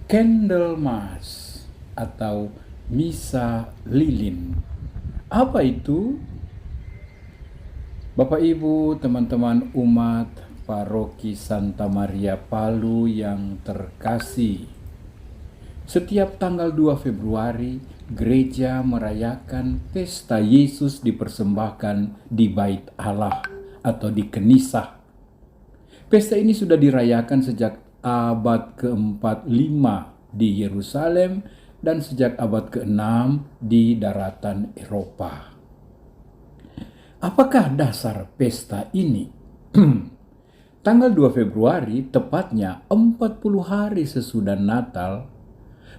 Candlemas atau Misa Lilin. Apa itu? Bapak Ibu, teman-teman umat Paroki Santa Maria Palu yang terkasih. Setiap tanggal 2 Februari, gereja merayakan pesta Yesus dipersembahkan di Bait Allah atau di Kenisah. Pesta ini sudah dirayakan sejak abad ke-45 di Yerusalem dan sejak abad ke-6 di daratan Eropa. Apakah dasar pesta ini? Tanggal 2 Februari, tepatnya 40 hari sesudah Natal,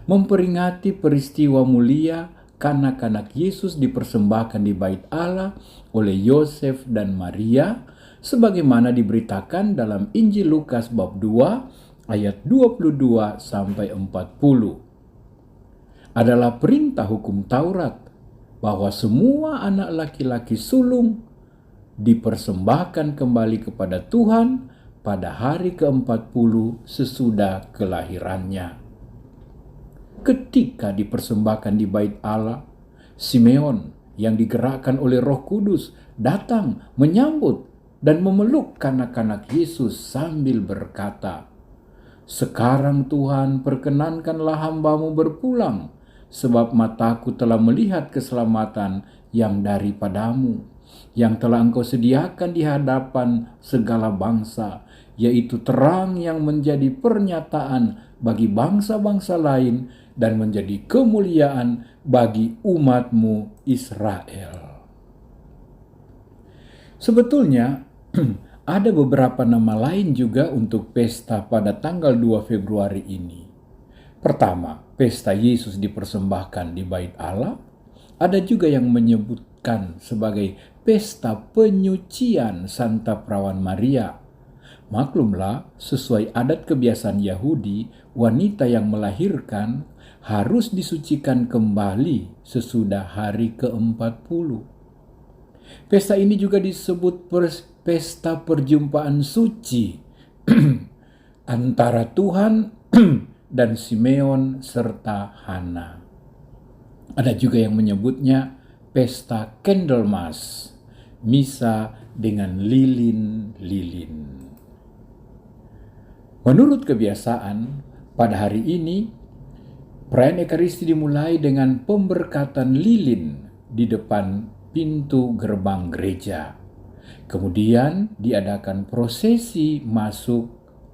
memperingati peristiwa mulia kanak-kanak Yesus dipersembahkan di Bait Allah oleh Yosef dan Maria, sebagaimana diberitakan dalam Injil Lukas bab 2 ayat 22 sampai 40. Adalah perintah hukum Taurat bahwa semua anak laki-laki sulung dipersembahkan kembali kepada Tuhan pada hari ke-40 sesudah kelahirannya. Ketika dipersembahkan di Bait Allah, Simeon yang digerakkan oleh Roh Kudus datang menyambut dan memeluk kanak-kanak Yesus sambil berkata, "Sekarang Tuhan, perkenankanlah hamba-Mu berpulang, sebab mataku telah melihat keselamatan yang daripada-Mu, yang telah Engkau sediakan di hadapan segala bangsa, yaitu terang yang menjadi pernyataan bagi bangsa-bangsa lain dan menjadi kemuliaan bagi umat-Mu Israel." Sebetulnya ada beberapa nama lain juga untuk pesta pada tanggal 2 Februari ini. Pertama, pesta Yesus dipersembahkan di Bait Allah. Ada juga yang menyebutkan sebagai pesta penyucian Santa Perawan Maria. Maklumlah, sesuai adat kebiasaan Yahudi, wanita yang melahirkan harus disucikan kembali sesudah hari ke-40. Pesta ini juga disebut pesta perjumpaan suci antara Tuhan dan Simeon serta Hana. Ada juga yang menyebutnya pesta Candlemas, misa dengan lilin-lilin. Menurut kebiasaan, pada hari ini perayaan Ekaristi dimulai dengan pemberkatan lilin di depan pintu gerbang gereja. Kemudian diadakan prosesi masuk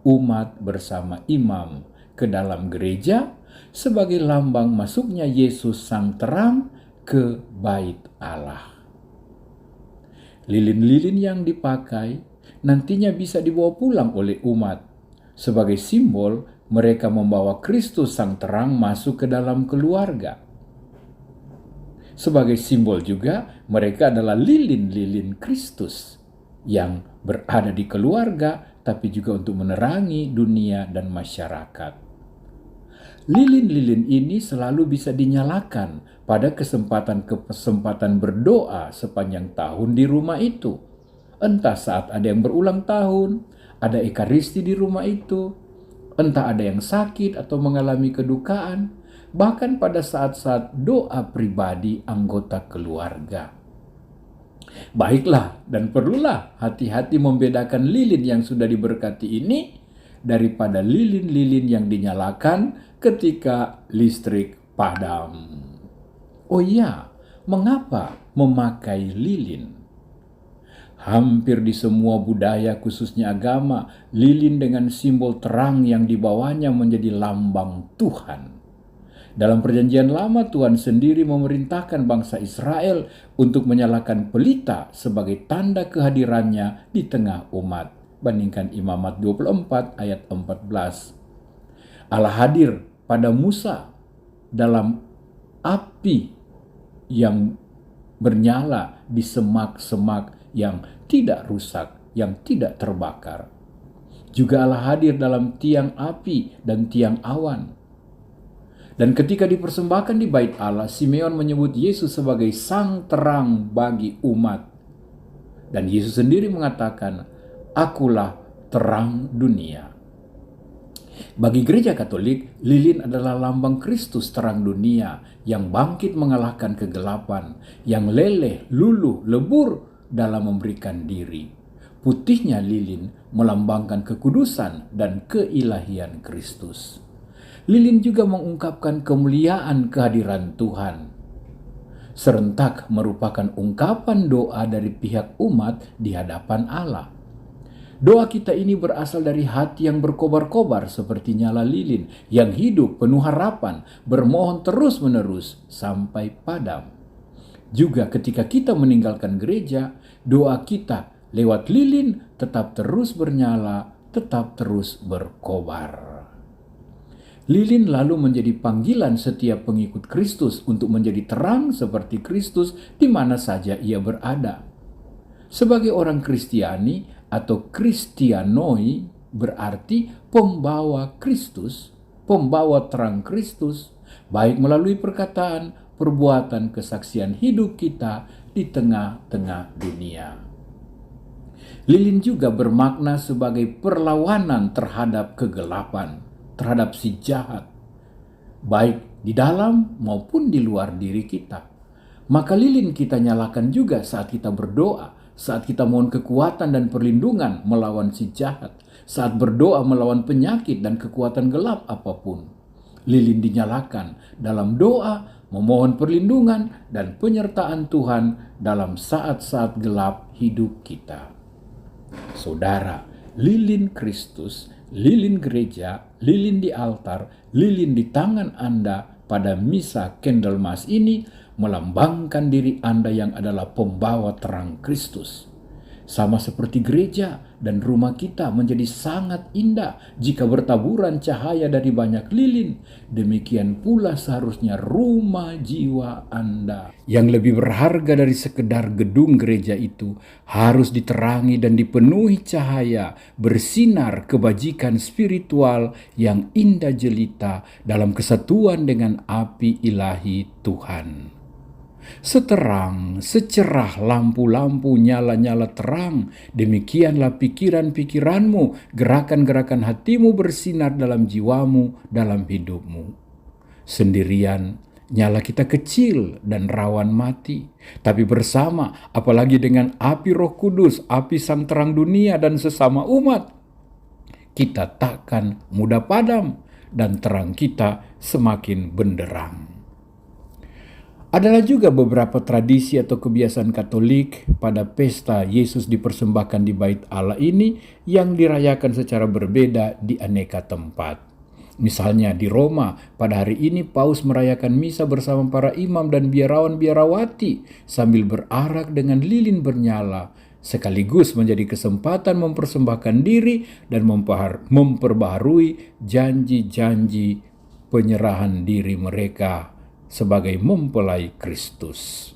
umat bersama imam ke dalam gereja sebagai lambang masuknya Yesus Sang Terang ke Bait Allah. Lilin-lilin yang dipakai nantinya bisa dibawa pulang oleh umat. Sebagai simbol, mereka membawa Kristus Sang Terang masuk ke dalam keluarga. Sebagai simbol juga, mereka adalah lilin-lilin Kristus yang berada di keluarga, tapi juga untuk menerangi dunia dan masyarakat. Lilin-lilin ini selalu bisa dinyalakan pada kesempatan berdoa sepanjang tahun di rumah itu. Entah saat ada yang berulang tahun, ada ekaristi di rumah itu, entah ada yang sakit atau mengalami kedukaan, bahkan pada saat-saat doa pribadi anggota keluarga. Baiklah, dan perlulah hati-hati membedakan lilin yang sudah diberkati ini daripada lilin-lilin yang dinyalakan ketika listrik padam. Oh iya, mengapa memakai lilin? Hampir di semua budaya, khususnya agama, lilin dengan simbol terang yang dibawanya menjadi lambang Tuhan. Dalam Perjanjian Lama, Tuhan sendiri memerintahkan bangsa Israel untuk menyalakan pelita sebagai tanda kehadirannya di tengah umat. Bandingkan Imamat 24 ayat 14. Allah hadir pada Musa dalam api yang bernyala di semak-semak yang tidak rusak, yang tidak terbakar. Juga Allah hadir dalam tiang api dan tiang awan. Dan ketika dipersembahkan di Bait Allah, Simeon menyebut Yesus sebagai Sang Terang bagi umat. Dan Yesus sendiri mengatakan, "Akulah terang dunia." Bagi gereja Katolik, lilin adalah lambang Kristus terang dunia yang bangkit mengalahkan kegelapan, yang leleh, luluh, lebur dalam memberikan diri. Putihnya lilin melambangkan kekudusan dan keilahian Kristus. Lilin juga mengungkapkan kemuliaan kehadiran Tuhan. Serentak merupakan ungkapan doa dari pihak umat di hadapan Allah. Doa kita ini berasal dari hati yang berkobar-kobar seperti nyala lilin, yang hidup penuh harapan, bermohon terus-menerus sampai padam. Juga ketika kita meninggalkan gereja, doa kita lewat lilin tetap terus bernyala, tetap terus berkobar. Lilin lalu menjadi panggilan setiap pengikut Kristus untuk menjadi terang seperti Kristus di mana saja ia berada. Sebagai orang Kristiani atau Kristianoi berarti pembawa Kristus, pembawa terang Kristus, baik melalui perkataan, perbuatan, kesaksian hidup kita di tengah-tengah dunia. Lilin juga bermakna sebagai perlawanan terhadap kegelapan, terhadap si jahat, baik di dalam maupun di luar diri kita. Maka lilin kita nyalakan juga saat kita berdoa, saat kita mohon kekuatan dan perlindungan melawan si jahat, saat berdoa melawan penyakit dan kekuatan gelap apapun. Lilin dinyalakan dalam doa, memohon perlindungan dan penyertaan Tuhan dalam saat-saat gelap hidup kita. Saudara, lilin Kristus, lilin gereja, lilin di altar, lilin di tangan Anda pada misa Candlemas ini melambangkan diri Anda yang adalah pembawa terang Kristus. Sama seperti gereja dan rumah kita menjadi sangat indah jika bertaburan cahaya dari banyak lilin, demikian pula seharusnya rumah jiwa Anda. Yang lebih berharga dari sekedar gedung gereja itu harus diterangi dan dipenuhi cahaya, bersinar kebajikan spiritual yang indah jelita dalam kesatuan dengan api ilahi Tuhan. Seterang, secerah lampu-lampu nyala-nyala terang, demikianlah pikiran-pikiranmu, gerakan-gerakan hatimu bersinar dalam jiwamu, dalam hidupmu. Sendirian, nyala kita kecil dan rawan mati. Tapi bersama, apalagi dengan api Roh Kudus, api sang terang dunia dan sesama umat, kita takkan mudah padam dan terang kita semakin benderang. Adalah juga beberapa tradisi atau kebiasaan Katolik pada pesta Yesus dipersembahkan di Bait Allah ini yang dirayakan secara berbeda di aneka tempat. Misalnya di Roma, pada hari ini Paus merayakan misa bersama para imam dan biarawan-biarawati sambil berarak dengan lilin bernyala, sekaligus menjadi kesempatan mempersembahkan diri dan memperbaharui janji-janji penyerahan diri mereka sebagai mempelai Kristus.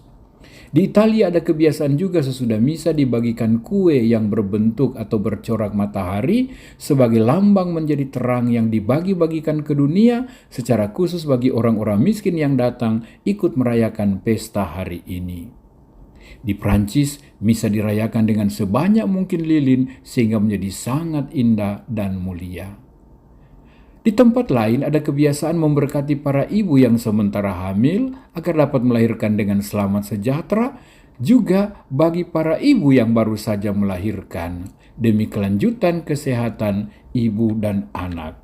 Di Italia ada kebiasaan juga sesudah misa dibagikan kue yang berbentuk atau bercorak matahari sebagai lambang menjadi terang yang dibagi-bagikan ke dunia, secara khusus bagi orang-orang miskin yang datang ikut merayakan pesta hari ini. Di Prancis, misa dirayakan dengan sebanyak mungkin lilin sehingga menjadi sangat indah dan mulia. Di tempat lain ada kebiasaan memberkati para ibu yang sementara hamil agar dapat melahirkan dengan selamat sejahtera, juga bagi para ibu yang baru saja melahirkan, demi kelanjutan kesehatan ibu dan anak.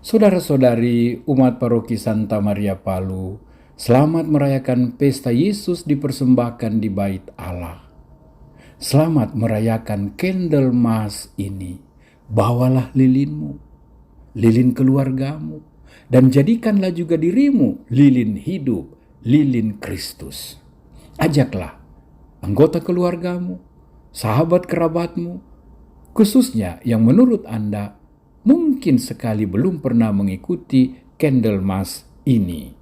Saudara-saudari umat paroki Santa Maria Palu, selamat merayakan pesta Yesus dipersembahkan di Bait Allah. Selamat merayakan Candlemas ini. Bawalah lilinmu, lilin keluargamu, dan jadikanlah juga dirimu lilin hidup, lilin Kristus. Ajaklah anggota keluargamu, sahabat kerabatmu, khususnya yang menurut Anda mungkin sekali belum pernah mengikuti Candlemas ini.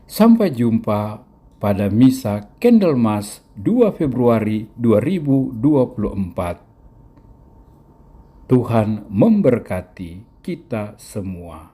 Sampai jumpa pada misa Candlemas 2 Februari 2024. Tuhan memberkati kita semua.